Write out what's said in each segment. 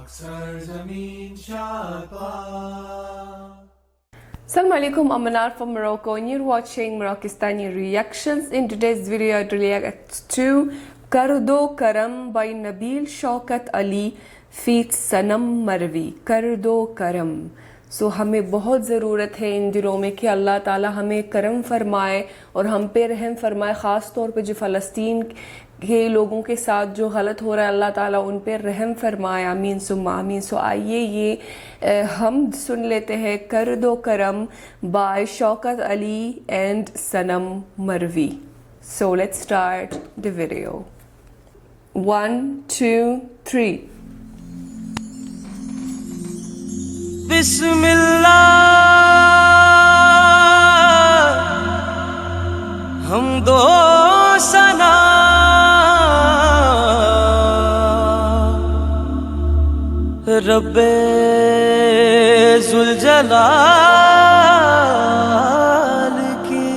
Assalamu alaikum, I'm Manar from Morocco and you're watching Moroccistani Reactions. In today's video I'd react to Kar Do Karam by Nabil Shaukat Ali feat Sanam Marvi. Kar Do Karam. सो हमें बहुत ज़रूरत है इन दिनों में कि अल्लाह ताला हमें करम फरमाए और हम पे रहम फरमाए, ख़ास तौर पे जो फ़लस्तीन के लोगों के साथ जो गलत हो रहा है अल्लाह ताला उन पे रहम फरमाए, आमीन सुम्मा आमीन। सो आइए ये हम सुन लेते हैं कर दो करम by Shaukat Ali and Sanam Marvi. So let's start the video. 1 2 3। बिस्मिल्लाह हम दो सना रब्बे जुल जलाल की।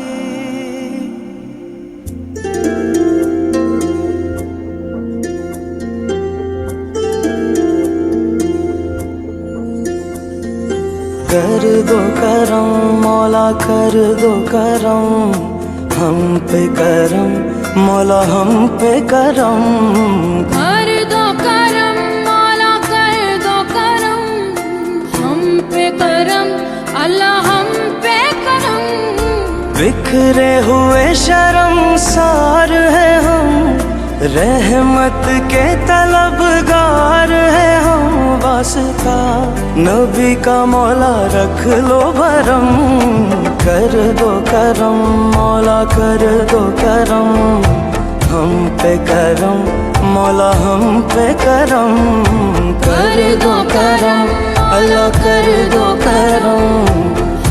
कर दो करम मौला कर दो करम हम पे करम मौला हम पे करम। कर दो करम मौला कर दो करम हम पे करम अल्लाह हम पे करम। बिखरे हुए शर्मसार है हम रहमत के तलबगार है हम। वास्ता नबी का मौला रख लो भरम। कर दो करम मौला कर दो करम हम पे करम मौला हम पे करम। कर दो करम अल्लाह कर दो करम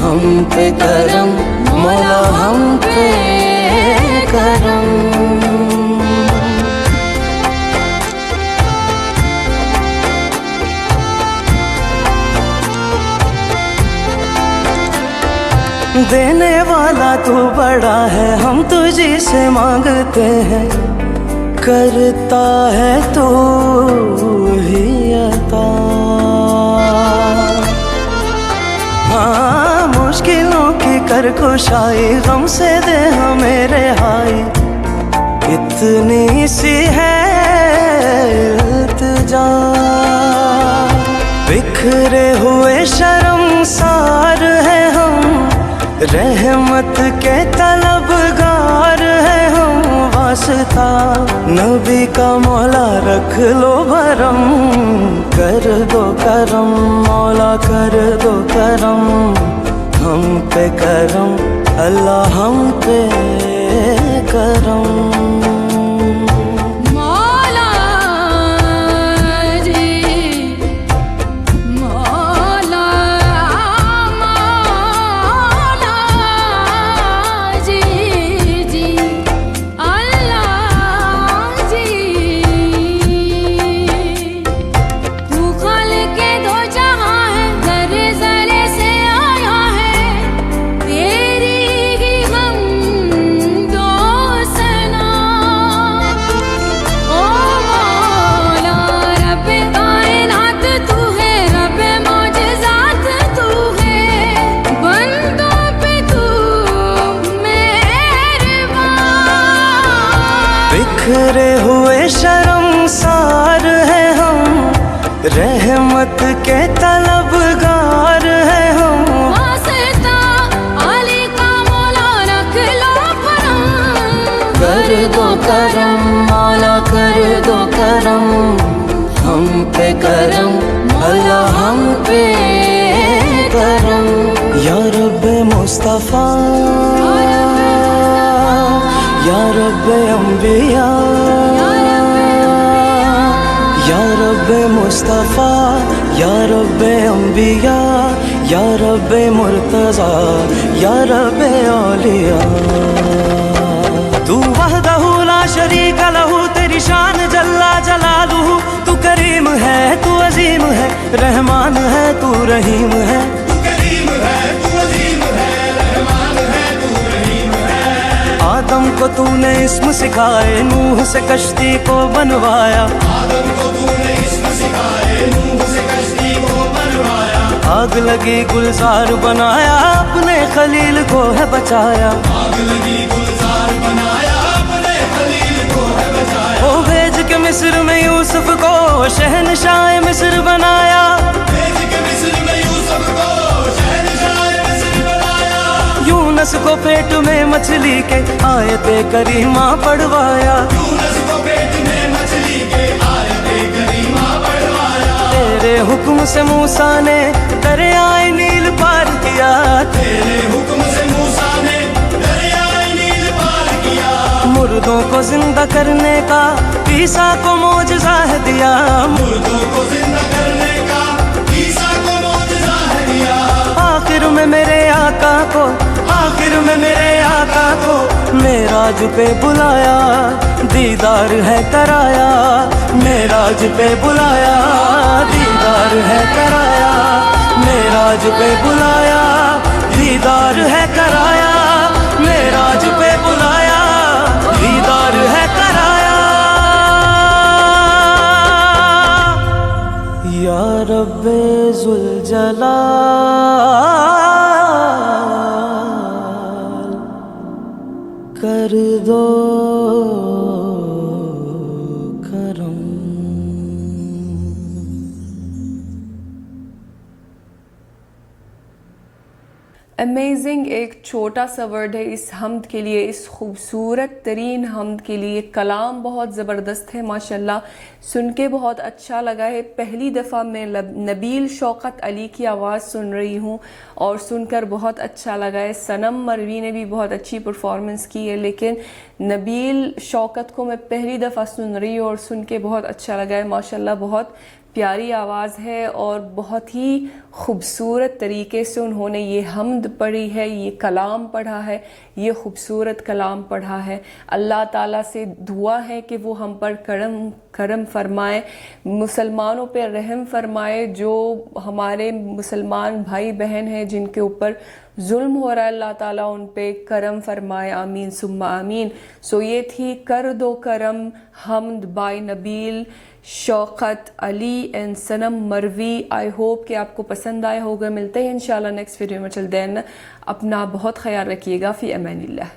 हम पे करम मौला हम पे करम। देने वाला तू बड़ा है हम तुझी से मांगते हैं, करता है तू ही अता। हाँ मुश्किलों की कर कुशाई गम से दे हमें रिहाई, इतनी सी है इल्तिजा। बिखरे हुए शर्मसार है हम रहमत के तलबगार है हम। वास्ता नबी का मौला रख लो भरम। कर दो करम मौला कर दो करम हम पे करम अल्लाह हम पे करम। बिखरे हुए शर्मसार है हम रहमत के तलबगार है हम। वास्ता अली का मौला रख लो भरम। कर दो करम मौला कर दो करम हम पे करम अल्लाह हम पे करम। या रब्बे मुस्तफा या रब्बे अंबिया या रब्बे मुस्तफा या रब्बे अंबिया या रब्बे मुर्तज़ा या रब्बे औलिया। तू वहदहू ला शरीक लहू तेरी शान जल्ला जलालुहू। तू करीम है तू अजीम है रहमान है तू रहीम है। आदम को तूने इस्म सिखाए नूह से कश्ती को बनवाया। आदम को तूने इस्म सिखाए नूह से आग लगी गुलजार बनाया, अपने खलील को है बचाया। आग लगी गुलजार बनाया, अपने खलील को है बचाया। ओ भेज के मिस्र में यूसुफ को शहनशाह मिस्र बनाया। भेज के मिस्र में यूसुफ को शहनशाह मिस्र बनाया। यूनस को पेट में मछली के आयते करीमा पढ़वाया। यूनस को पेट में मछली के आयते करीमा पढ़वाया। तेरे हुक्म से मूसा ने दरियाए नील पार किया। तेरे हुक्म से मूसा ने दरियाए नील पार किया। मुर्दों को जिंदा करने का ईसा को मौजज़ा है दिया। मुर्दों को जिंदा करने का ईसा को मौजज़ा है दिया। आखिर में मेरे आका को, आखिर में मेरे आका को मेराज पे बुलाया, दीदार है कराया। मेराज पे बुलाया, दीदार है कराया। मेराज पे बुलाया, दीदार है कराया। मेराज पे बुलाया, दीदार है कराया। या रब्बे जुल जलाल कर दो करम। अमेजिंग एक छोटा सा वर्ड है इस हमद के लिए, इस खूबसूरत तरीन हमद के लिए। कलाम बहुत ज़बरदस्त है माशाल्लाह, सुन के बहुत अच्छा लगा है। पहली दफ़ा मैं नबील शौकत अली की आवाज़ सुन रही हूँ और सुनकर बहुत अच्छा लगा है। सनम मरवी ने भी बहुत अच्छी परफॉर्मेंस की है, लेकिन नबील शौकत को मैं पहली दफ़ा सुन रही हूँ और सुन के बहुत अच्छा लगा है माशाल्लाह। बहुत प्यारी आवाज़ है और बहुत ही खूबसूरत तरीके से उन्होंने ये हमद पढ़ी है, ये कलाम पढ़ा है, ये खूबसूरत कलाम पढ़ा है। अल्लाह ताला से दुआ है कि वो हम पर करम फरमाए, मुसलमानों पर रहम फरमाए। जो हमारे मुसलमान भाई बहन हैं जिनके ऊपर जुल्म हो रहा है, अल्लाह ताला उन पे करम फरमाए। आमीन सुम्मा आमीन। सो ये थी कर दो करम हमद by Nabeel Shaukat Ali and Sanam Marvi. I hope कि आपको पसंद आया होगा। मिलते हैं इंशाल्लाह नेक्स्ट वीडियो में। चल देन अपना बहुत ख्याल रखिएगा। फी अमानिल्लाह।